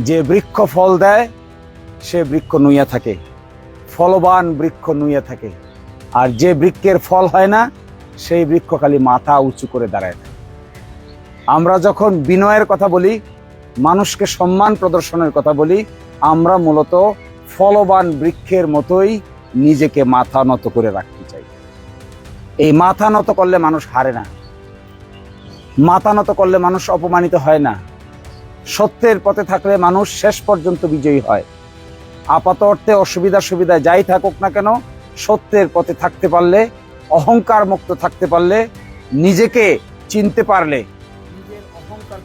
যে বৃক্ষ ফল দেয় সে বৃক্ষ নুইয়া থাকে, ফলবান বৃক্ষ নুইয়া থাকে। আর যে বৃক্ষের ফল হয় না সেই বৃক্ষ খালি মাথা উঁচু করে দাঁড়ায় থাকে। আমরা যখন বিনয়ের কথা বলি, মানুষকে সম্মান প্রদর্শনের কথা বলি, আমরা মূলত ফলবান বৃক্ষের মতোই নিজেকে মাথা নত করে রাখতে চাই। এই মাথা নত করলে মানুষ হারে না, মাথা নত করলে মানুষ অপমানিত হয় না। সত্যের পথে থাকলে মানুষ শেষ পর্যন্ত বিজয়ী হয়। আপাত অর্থে অসুবিধা সুবিধা যাই থাকুক না কেন, সত্যের পথে থাকতে পারলে, অহংকার মুক্ত থাকতে পারলে, নিজেকে চিনতে পারলে, নিজের অহংকার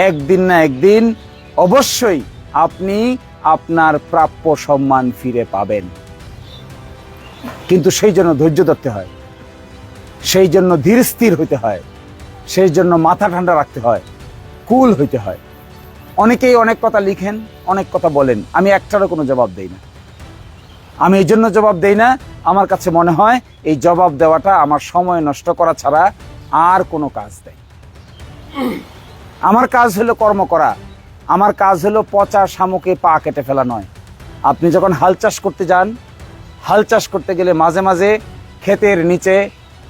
একদিন না একদিন অবশ্যই আপনি আপনার প্রাপ্য সম্মান ফিরে পাবেন। কিন্তু সেই জন্য ধৈর্য ধরতে হয়, সেই জন্য ধীর স্থির হইতে হয়, সেই জন্য মাথা ঠান্ডা রাখতে হয়, কুল হইতে হয়। অনেকেই অনেক কথা লিখেন, অনেক কথা বলেন, আমি একটারও কোনো জবাব দেই না। আমি এই জন্য জবাব দেই না, আমার কাছে মনে হয় এই জবাব দেওয়াটা আমার সময় নষ্ট করা ছাড়া আর কোনো কাজ নেই। আমার কাজ হলো কর্ম করা, আমার কাজ হলো পচা শামুকে পা কেটে ফেলা নয়। আপনি যখন হাল চাষ করতে যান, হাল চাষ করতে গেলে মাঝে মাঝে ক্ষেতের নিচে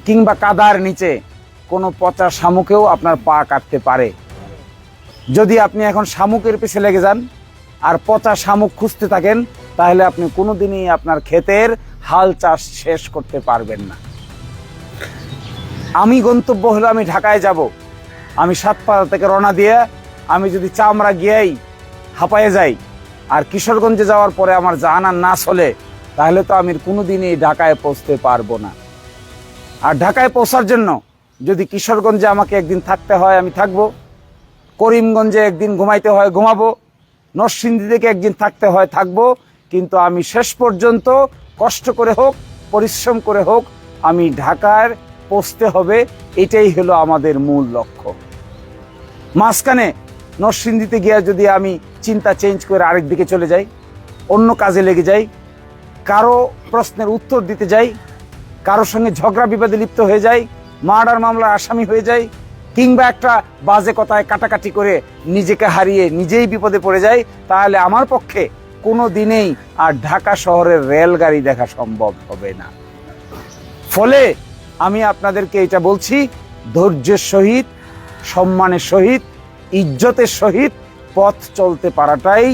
কিংবা কাদার নিচে কোনো পচা শামুকেও আপনার পা কাটতে পারে। যদি আপনি এখন শামুকের পিছে লেগে যান আর পচা শামুক খুঁজতে থাকেন, তাহলে আপনি কোনোদিনই আপনার ক্ষেতের হাল চাষ শেষ করতে পারবেন না। আমি গন্তব্য হলো আমি ঢাকায় যাব, আমি সাতপাড়া থেকে রওনা দিয়ে আমি যদি চামড়া গিয়েই হাঁপায়ে যাই আর কিশোরগঞ্জে যাওয়ার পরে আমার জান আর না চলে, তাহলে তো আমি কোনোদিনই ঢাকায় পৌঁছতে পারবো না। আর ঢাকায় পৌঁছার জন্য যদি কিশোরগঞ্জে আমাকে একদিন থাকতে হয় আমি থাকবো, করিমগঞ্জে একদিন ঘুমাইতে হয় ঘুমাবো, নরসিংদী থেকে একদিন থাকতে হয় থাকবো, কিন্তু আমি শেষ পর্যন্ত কষ্ট করে হোক, পরিশ্রম করে হোক, আমি ঢাকায় পৌঁছতে হবে। এটাই হলো আমাদের মূল লক্ষ্য। মাঝখানে নরসিংদীতে গিয়ে যদি আমি চিন্তা চেঞ্জ করে আরেক দিকে চলে যাই, অন্য কাজে লেগে যাই, কারো প্রশ্নের উত্তর দিতে যাই, কারোর সঙ্গে ঝগড়া বিবাদে লিপ্ত হয়ে যাই, মার্ডার মামলার আসামি হয়ে যাই, কিংবা একটা বাজে কথায় কাটাকাটি করে নিজেকে হারিয়ে নিজেই বিপদে পড়ে যাই, তাহলে আমার পক্ষে কোনো দিনেই আর ঢাকা শহরের রেলগাড়ি দেখা সম্ভব হবে না। ফলে আমি আপনাদেরকে এটা বলছি, ধৈর্যের সহিত, সম্মানের সহিত, ইজ্জতের সহিত পথ চলতে পারাটাই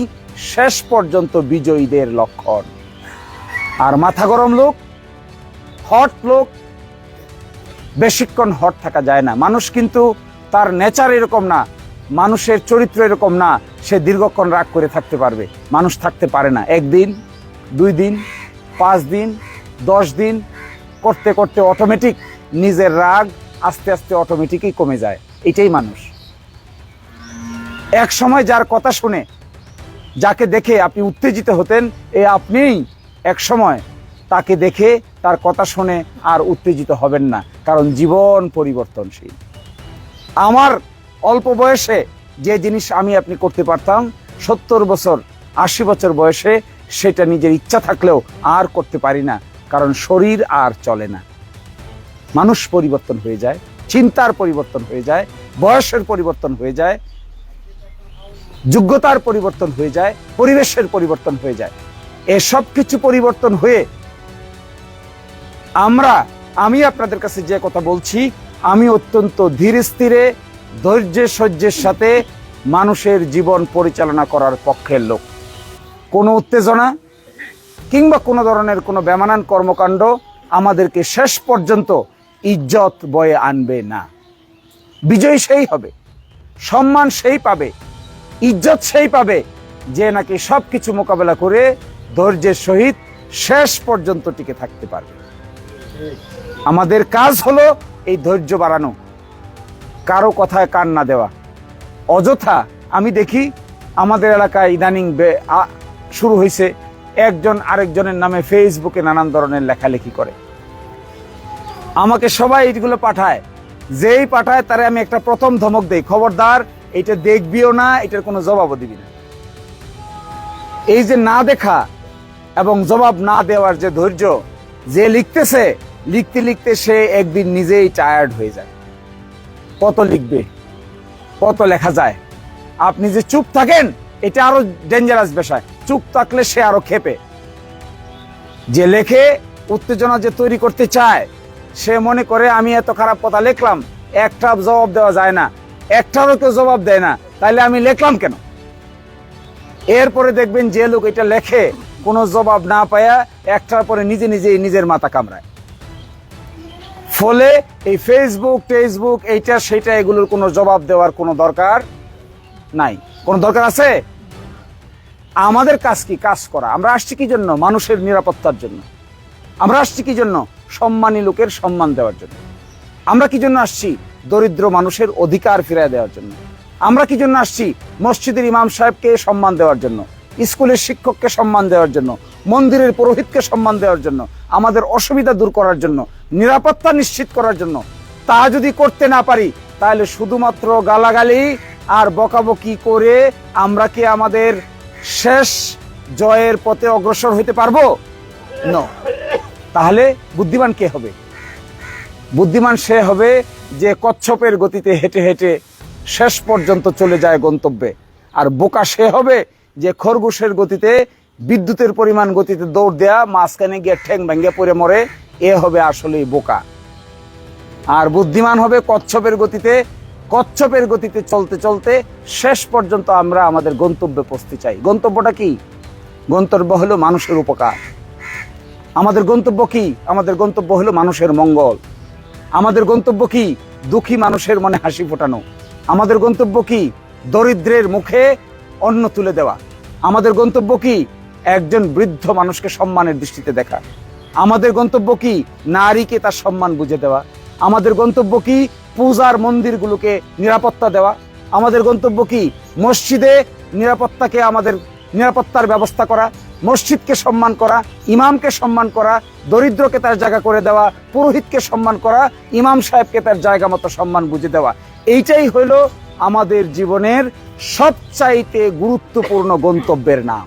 শেষ পর্যন্ত বিজয়ীদের লক্ষণ। আর মাথা গরম লোক, হট লোক, বেশিক্ষণ হট থাকা যায় না। মানুষ কিন্তু তার নেচার এরকম না, মানুষের চরিত্র এরকম না, সে দীর্ঘক্ষণ রাগ করে থাকতে পারবে। মানুষ থাকতে পারে না। একদিন, 2 দিন, 5 দিন, 10 দিন করতে করতে অটোমেটিক নিজের রাগ আস্তে আস্তে অটোমেটিকই কমে যায়। এটাই মানুষ। এক সময় যার কথা শুনে, যাকে দেখে আপনি উত্তেজিত হতেন, আপনিই এক সময় তাকে দেখে, তার কথা শুনে আর উত্তেজিত হবেন না, কারণ জীবন পরিবর্তনশীল। আমার অল্প বয়সে যে জিনিস আমি আপনি করতে পারতাম, 70 বছর 80 বছর বয়সে সেটা নিজের ইচ্ছা থাকলেও আর করতে পারি না, কারণ শরীর আর চলে না। মানুষ পরিবর্তন হয়ে যায়, চিন্তার পরিবর্তন হয়ে যায়, বয়সের পরিবর্তন হয়ে যায়, যোগ্যতার পরিবর্তন হয়ে যায়, পরিবেশের পরিবর্তন হয়ে যায়। এসব কিছু পরিবর্তন হয়ে আমি আপনাদের কাছে যে কথা বলছি, আমি অত্যন্ত ধীরে স্থিরে, ধৈর্যের সহ্যের সাথে মানুষের জীবন পরিচালনা করার পক্ষের লোক। কোনো উত্তেজনা কিংবা কোনো ধরনের কোনো বেমানান কর্মকাণ্ড আমাদেরকে শেষ পর্যন্ত ইজ্জত বয়ে আনবে না। বিজয়ী সেই হবে, সম্মান সেই পাবে, ইজ্জত সেই পাবে যে নাকি সবকিছু মোকাবেলা করে ধৈর্যের সহিত শেষ পর্যন্ত টিকে থাকতে পারবে। আমাদের কাজ হলো এই ধৈর্য বাড়ানো, কারো কথায় কান না দেওয়া। অযথা আমি দেখি আমাদের এলাকায় ইদানিং শুরু হয়েছে, একজন আরেকজনের নামে ফেসবুকে নানান ধরনের লেখালেখি করে। আমাকে সবাই এইগুলো পাঠায়, যেই পাঠায় তারে আমি একটা প্রথম ধমক দেই, খবরদার এটা দেখবিও না, এটার কোনো জবাবও দিবি না। এই যে না দেখা এবং জবাব না দেওয়ার যে ধৈর্য, যে লিখতেছে, লিখতে লিখতে সে একদিন নিজেই টায়ার্ড হয়ে যায়। কত লিখবে, কত লেখা যায়, আপনি যে চুপ থাকেন এটা আরো ডেঞ্জারাস বিষয়। চুপ থাকলে সে আরো ক্ষেপে। যে লেখে, উত্তেজনা যে তৈরি করতে চায়, সে মনে করে আমি এত খারাপ কথা লিখলাম, একটা জবাব দেওয়া যায় না, একটারও কেউ জবাব দেয় না, তাইলে আমি লিখলাম কেন? এরপরে দেখবেন যে লোক এটা লেখে কোনো জবাব না পায়া একটার পরে নিজে নিজেই নিজের মাথা কামড়ায়। ফলে এই ফেসবুক টেসবুক এইটা সেটা এগুলোর কোনো জবাব দেওয়ার কোনো দরকার নাই। কোনো দরকার আছে? আমাদের কাজ কি? কাজ করা। আমরা আসছি কি জন্য? মানুষের নিরাপত্তার জন্য। আমরা আসছি কি জন্য? সম্মানী লোকের সম্মান দেওয়ার জন্য। আমরা কি জন্য আসছি? দরিদ্র মানুষের অধিকার ফিরিয়ে দেওয়ার জন্য। আমরা কি জন্য আসছি? মসজিদের ইমাম সাহেবকে সম্মান দেওয়ার জন্য, স্কুলের শিক্ষককে সম্মান দেওয়ার জন্য, মন্দিরের পুরোহিতকে সম্মান দেওয়ার জন্য, আমাদের অসুবিধা দূর করার জন্য, নিরাপত্তা নিশ্চিত করার জন্য। তা যদি করতে না পারি, তাহলে শুধুমাত্র গালাগালি আর বকাবকি করে আমরা কি আমাদের শেষ জয়ের পথে অগ্রসর হইতে পারবো? না। তাহলে বুদ্ধিমান কে হবে? বুদ্ধিমান সে হবে যে কচ্ছপের গতিতে হেঁটে হেঁটে শেষ পর্যন্ত চলে যায় গন্তব্যে। আর বোকা সে হবে যে খরগোশের গতিতে, বিদ্যুতের পরিমাণ গতিতে দৌড় দেয়া, মাঝখানে গিয়ে ঠ্যাং ভেঙে পড়ে মরে। এ হবে আসলেই বোকা। আর বুদ্ধিমান হবে কচ্ছপের গতিতে। কচ্ছপের গতিতে চলতে চলতে শেষ পর্যন্ত আমরা আমাদের গন্তব্যে পৌঁছতে চাই। গন্তব্যটা কি? গন্তব্য হলো মানুষের উপকার। আমাদের গন্তব্য কি? আমাদের গন্তব্য হলো মানুষের মঙ্গল। আমাদের গন্তব্য কি? দুঃখী মানুষের মনে হাসি ফোটানো। আমাদের গন্তব্য কি? দরিদ্রের মুখে অন্ন তুলে দেওয়া। আমাদের গন্তব্য কি? একজন বৃদ্ধ মানুষকে সম্মানের দৃষ্টিতে দেখা। আমাদের গন্তব্য কি? নারীকে তার সম্মান বুঝে দেওয়া। আমাদের গন্তব্য কি? পূজার মন্দিরগুলোকে নিরাপত্তা দেওয়া। আমাদের গন্তব্য কি? মসজিদে নিরাপত্তাকে, আমাদের নিরাপত্তার ব্যবস্থা করা, মসজিদকে সম্মান করা, ইমামকে সম্মান করা, দরিদ্রকে তার জায়গা করে দেওয়া, পুরোহিতকে সম্মান করা, ইমাম সাহেবকে তার জায়গা মতো সম্মান বুঝে দেওয়া। এইটাই হইল আমাদের জীবনের সবচাইতে গুরুত্বপূর্ণ গন্তব্যের নাম।